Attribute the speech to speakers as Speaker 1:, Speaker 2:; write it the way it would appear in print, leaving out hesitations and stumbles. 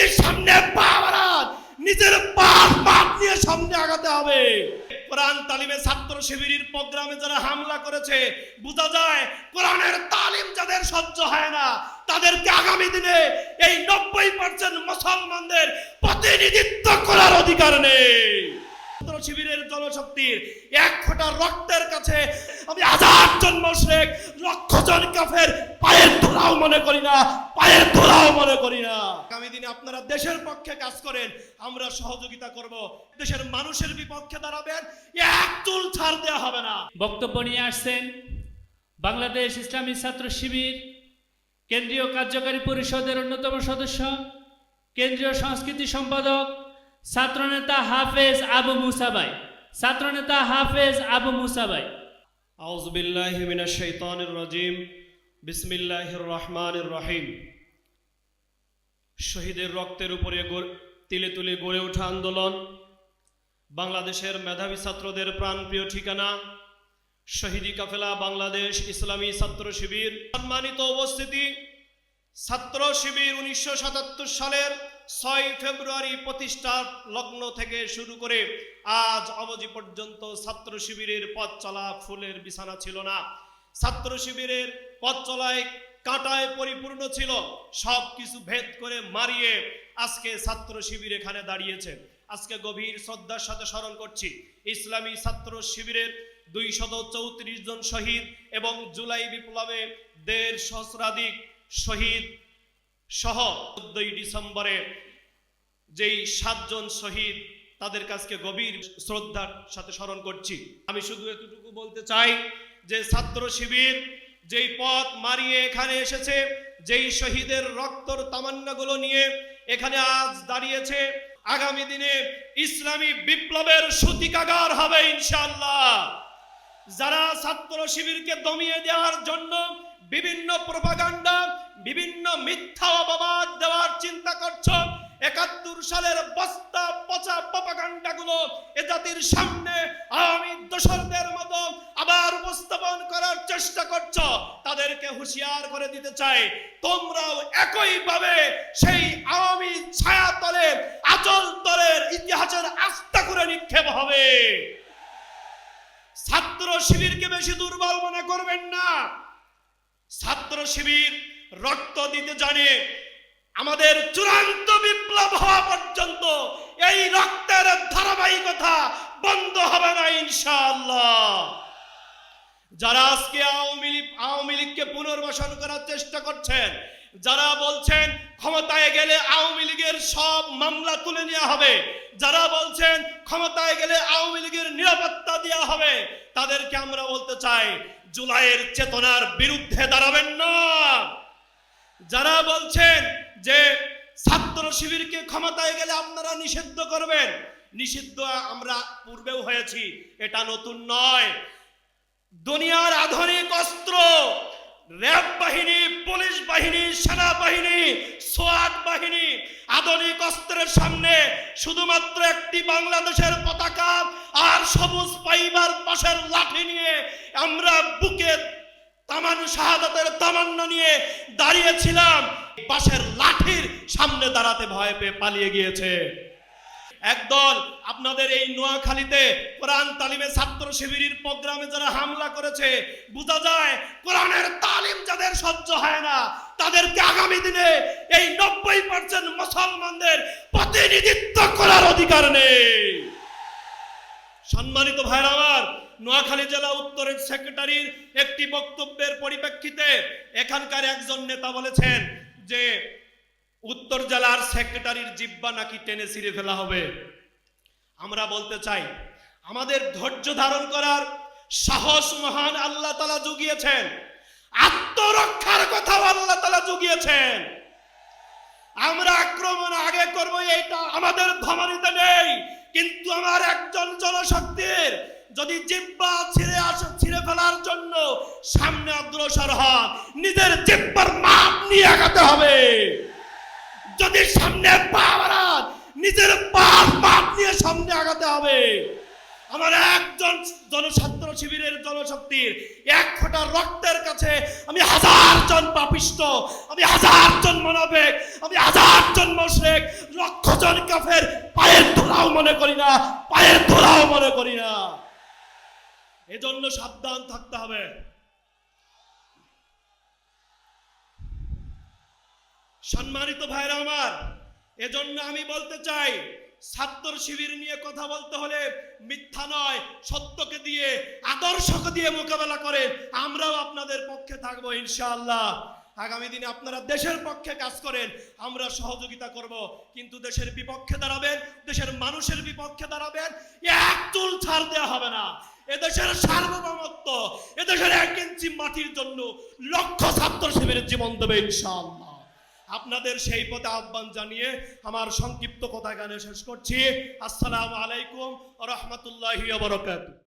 Speaker 1: যদি সামনে পা বাড়ান নিজের পাপ মাপ নিয়ে সামনে আগাতে হবে। কোরআন তালিমে ছাত্র শিবিরের প্রোগ্রামে যারা হামলা করেছে, বোঝা যায় কোরআনের তালিম যাদের সহ্য হয় না তাদেরকে আগামী দিনে এই 90% মুসলমানদের প্রতিনিধিত্ব করার অধিকার নেই। ছাত্র শিবিরের জনশক্তির এক ফোঁটা রক্তের কাছে আমি 1000 জন মুশরিক, লক্ষ জন কাফের পায়ের ধুলাও মনে করি না, পায়ের ধুলাও মনে করি না। আগামী দিনে আপনারা দেশের পক্ষে কাজ করেন, আমরা সহযোগিতা করব। দেশের মানুষের বিপক্ষে দাঁড়াবেন, এক চুল ছাড় দেওয়া হবে না।
Speaker 2: বক্তব্য নিয়ে আসছেন বাংলাদেশ ইসলামী ছাত্র শিবির কেন্দ্রীয় কার্যকারী পরিষদের অন্যতম সদস্য, কেন্দ্রীয় সংস্কৃতি সম্পাদক, ছাত্রনেতা হাফেজ আবু মুসা ভাই। ছাত্রনেতা হাফেজ আবু মুসা ভাই।
Speaker 1: আউযু বিল্লাহি মিনাশ শাইতানির রাজিম, বিসমিল্লাহির রহমানির রহিম। শহীদের রক্তের উপরে তিলে তুলে গড়ে ওঠা আন্দোলন, বাংলাদেশের মেধাবী ছাত্রদের প্রাণপ্রিয় ঠিকানা, শহীদি কাফেলা বাংলাদেশ ইসলামী ছাত্র শিবির। সম্মানিত উপস্থিতি, ছাত্র শিবির 1977 সালের 6 ফেব্রুয়ারি প্রতিষ্ঠার লগ্ন থেকে শুরু করে আজ অবধি পর্যন্ত ছাত্র শিবিরের পথ চলা ফুলের বিছানা ছিল না। ছাত্র শিবিরের পথ চলায় কাঁটায় পরিপূর্ণ ছিল। সব কিছু ভেদ করে মারিয়ে আজকে ছাত্র শিবির এখানে দাঁড়িয়েছে। আজকে গভীর শ্রদ্ধার সাথে স্মরণ করছি ইসলামী ছাত্র শিবিরের 234 জন শহীদ এবং জুলাই বিপ্লবে 1.5 সহস্রাধিক শহীদ সহ 14 ডিসেম্বরে যেই 7 জন শহীদ, তাদের কাছে গভীর শ্রদ্ধার সাথে স্মরণ করছি। আমি শুধু এতটুকু বলতে চাই যে ছাত্র শিবির যেই পথ মারিয়ে এখানে এসেছে, যেই শহীদের রক্তর তামান্নাগুলো নিয়ে এখানে আজ দাঁড়িয়েছে, আগামী দিনে ইসলামী বিপ্লবের সূতিকাগার হবে ইনশাআল্লাহ। যারা ছাত্র শিবিরকে দমিয়ে দেওয়ার জন্য বিভিন্ন প্রোপাগান্ডা, বিভিন্ন মিথ্যা অপবাদ দেওয়ার চিন্তা করছো, 71 সালের বস্তা পচা প্রোপাগান্ডাগুলো এ জাতির সামনে আওয়ামী দোসরদের মতো আবার উপস্থাপন করার চেষ্টা করছো, তাদেরকে হুঁশিয়ার করে দিতে চাই, তোমরাও একইভাবে সেই আওয়ামী ছায়াতলে আচল তলের ইতিহাসের আস্থা করে নিক্ষেপ হবে। ছাত্র শিবিরকে বেশি দুর্বল মনে করবেন না। ছাত্র শিবির রক্ত দিতে জানে। আমাদের চূড়ান্ত বিপ্লব হওয়া পর্যন্ত এই রক্তের ধারাবাহিকতা বন্ধ হবে না ইনশাআল্লাহ। যারা আজকে আওয়ামী লীগকে পুনর্বাসন করার চেষ্টা করছেন, যারা বলছেন ক্ষমতায় গেলে আওয়ামী লীগের সব মামলা তুলে নেওয়া হবে, যারা বলছেন ক্ষমতায় গেলে আওয়ামী লীগের নিরাপত্তা দেওয়া হবে, তাদেরকে আমরা বলতে চাই জুলাইয়ের চেতনার বিরুদ্ধে দাঁড়াবেন না। যারা বলছেন যে ছাত্র শিবিরকে ক্ষমতায় গেলে আপনারা নিষিদ্ধ করবেন, নিষিদ্ধ আমরা পূর্বেও হয়েছি, এটা নতুন নয়। দুনিয়ার আধুনিক অস্ত্র, র্যাব বাহিনী, পুলিশ বাহিনী, সেনাবাহিনী, সোয়াট বাহিনী, আধুনিক অস্ত্রের সামনে শুধুমাত্র একটি বাংলাদেশের পতাকা আর সবুজ পাইবার পাশের লাঠি নিয়ে আমরা বুকে শাহাদাতের তামান্না নিয়ে দাঁড়িয়েছিলাম, পাশের লাঠির সামনে দাঁড়াতে ভয় পেয়ে পালিয়ে গিয়েছে। একদল আপনাদের এই নোয়াখালীতে কোরআন তালিমে ছাত্র শিবিরের প্রোগ্রামে যারা হামলা করেছে, বোঝা যায় কোরআনের তালিম যাদের সহ্য হয় না তাদেরকে আগামী দিনে এই 90% মুসলমানদের প্রতিনিধিত্ব করার অধিকার নেই। সম্মানিত ভাইরা আমার, নোয়াখালী জেলা উত্তরের সেক্রেটারির একটি বক্তব্যের পরিপ্রেক্ষিতে এখানকার একজন নেতা বলেছেন যে উত্তর জেলার সেক্রেটারির জিব্বা নাকি টেনে ছিঁড়ে ফেলা হবে। আমরা বলতে চাই আমাদের ধৈর্য ধারণ করার সাহস মহান আল্লাহ তাআলা জুগিয়েছেন, আত্মরক্ষার কথাও আল্লাহ তাআলা জুগিয়েছেন। আমরা আক্রমণ আগে করব এটা আমাদের ধমনীতে নেই, কিন্তু আমার একজন জনশক্তির যদি জিব্বা ছিঁড়ে ফেলার জন্য সামনে অগ্রসর হন, নিজের জিব্বার মাপ নিয়ে আগাতে হবে। যদি সামনে পা বাড়ান নিজের পাপ মাপ নিয়ে সামনে আগাতে হবে। আমার একজন জনছাত্র শিবিরের জনশক্তির এক ফোঁটা রক্তের কাছে আমি 1000 জন পাপিষ্ট, আমি 1000 জন মুনাফিক, আমি 1000 জন মুশরিক, লক্ষ জন কাফের পায়ের ধুলাও মনে করি না, পায়ের ধুলাও মনে করি না। এজন্য সাবধান থাকতে হবে। সম্মানিত ভাইরা আমার, এজন্য আমি বলতে চাই, ছাত্র শিবির নিয়ে কথা বলতে হলে মিথ্যা নয়, সত্যকে দিয়ে, আদর্শকে দিয়ে মোকাবেলা করে আমরাও আপনাদের পক্ষে থাকবো ইনশাআল্লাহ। আগামী দিনে আপনারা দেশের পক্ষে কাজ করেন, আমরা সহযোগিতা করব, কিন্তু দেশের বিপক্ষে দাঁড়াবেন, দেশের মানুষের বিপক্ষে দাঁড়াবেন, এক চুল ছাড় দেওয়া হবে না। এদেশের সার্বভৌমত্ব, এদেশের 1 ইঞ্চি মাটির জন্য লক্ষ ছাত্র শিবিরের জীবন দেবে ইনশাআল্লাহ। আপনাদের সেই পথে আহ্বান জানিয়ে আমার সংক্ষিপ্ত কথা এখানে শেষ করছি। আসসালামু আলাইকুম ওয়া রাহমাতুল্লাহি ওয়া বারাকাতুহু।